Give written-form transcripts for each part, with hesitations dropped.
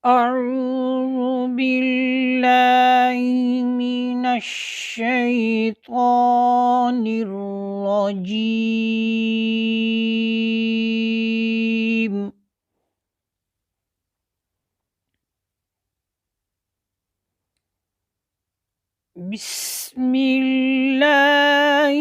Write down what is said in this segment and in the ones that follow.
أعوذ بالله من الشيطان الرجيم. بسم الله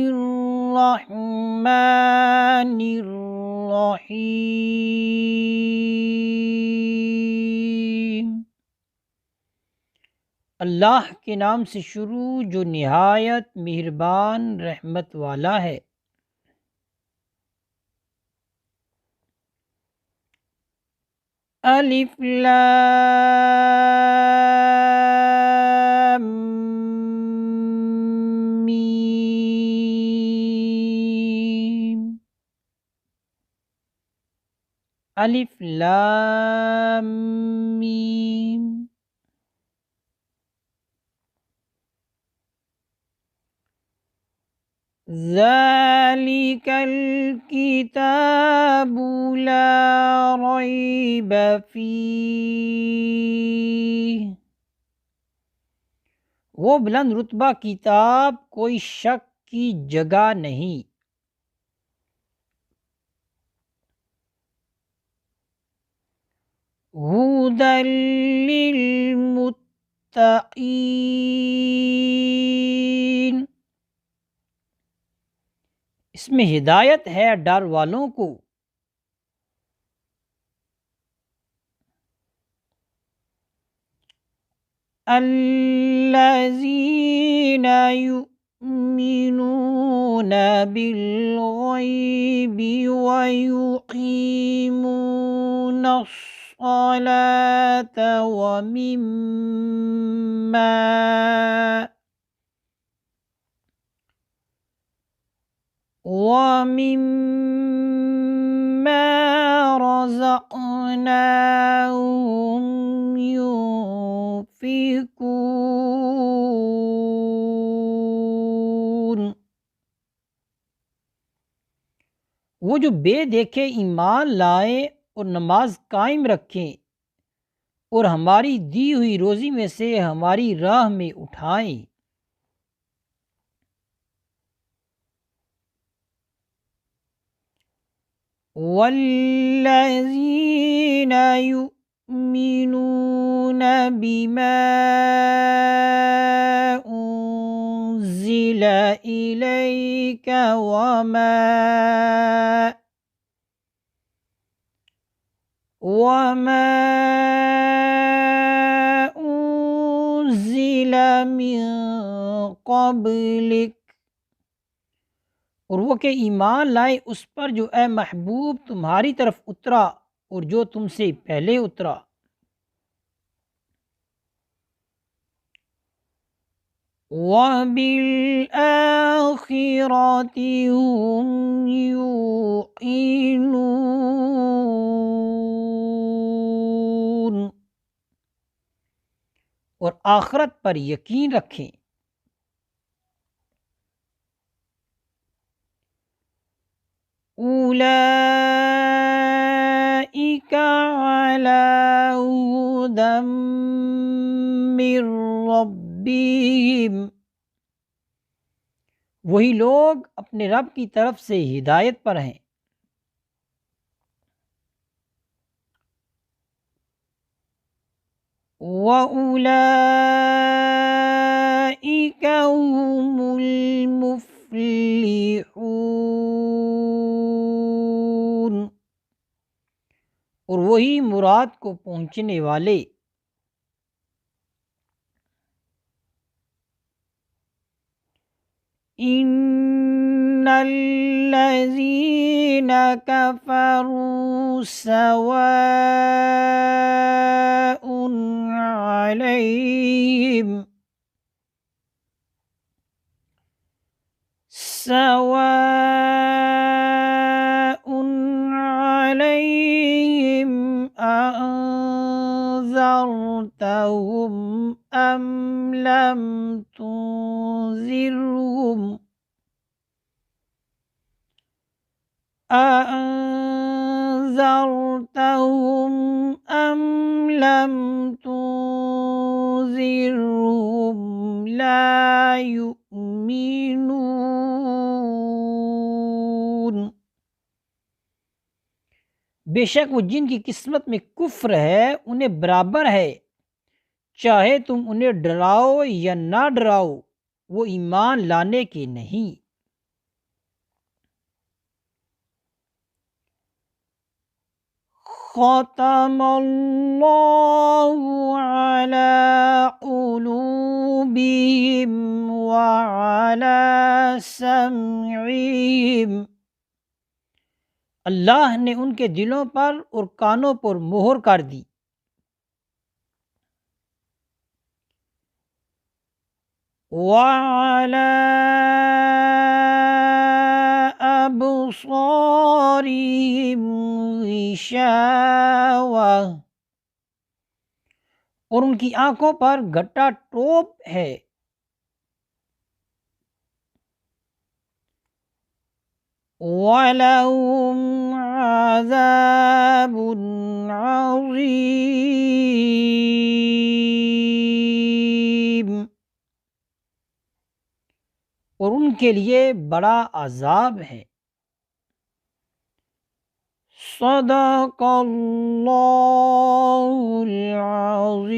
الرحمن الرحيم۔ اللہ کے نام سے شروع جو نہایت مہربان رحمت والا ہے۔ الف لام میم۔ الف لام میم۔ ذَلِكَ الْكِتَابُ لَا رَيْبَ فِيهِ۔ وہ بلند رتبہ کتاب کوئی شک کی جگہ نہیں۔ هُدًى لِّلْمُتَّقِينَ۔ اس میں ہدایت ہے ڈر والوں کو۔ الَّذِينَ يُؤْمِنُونَ بِالْغَيْبِ وَيُقِيمُونَ الصَّلَاةَ وَمِمَّا رَزَقْنَاهُمْ يُنْفِقُونَ۔ وہ جو بے دیکھے ایمان لائیں اور نماز قائم رکھیں اور ہماری دی ہوئی روزی میں سے ہماری راہ میں اٹھائیں۔ وَالَّذِينَ يُؤْمِنُونَ بِمَا أُنزِلَ إِلَيْكَ وَمَا أُنزِلَ مِن قَبْلِكَ، اور وہ کہ ایمان لائے اس پر جو اے محبوب تمہاری طرف اترا اور جو تم سے پہلے اترا۔ وَبِالْآخِرَةِ هُمْ يُوقِنُونَ، اور آخرت پر یقین رکھیں۔ أُولَئِكَ عَلَىٰ هُدًى مِّن رَّبِّهِمْ، وہی لوگ اپنے رب کی طرف سے ہدایت پر ہیں۔ وَأُولَئِكَ هُمُ الْمُفْلِحُونَ، اور وہی مراد کو پہنچنے والے۔ إِنَّ الَّذِينَ كَفَرُوا سَوَاءٌ عَلَيْهِمْ أَأَنذَرْتَهُمْ أَمْ لَمْ تُنذِرْهُمْ لم تنذرهم لا يؤمنون۔ بے شک وہ جن کی قسمت میں کفر ہے انہیں برابر ہے، چاہے تم انہیں ڈراؤ یا نہ ڈراؤ وہ ایمان لانے کے نہیں۔ ختم اللہ علی قلوبہم وعلی سمعہم، اللہ نے ان کے دلوں پر اور کانوں پر مہر کر دی۔ وعلی ابصارہم غشاوہ، اور ان کی آنکھوں پر گھٹا ٹوپ ہے۔ وَلَهُمْ عَذَابٌ عَظِيمٌ، اور ان کے لیے بڑا عذاب ہے۔ صدق اللہ العظیم۔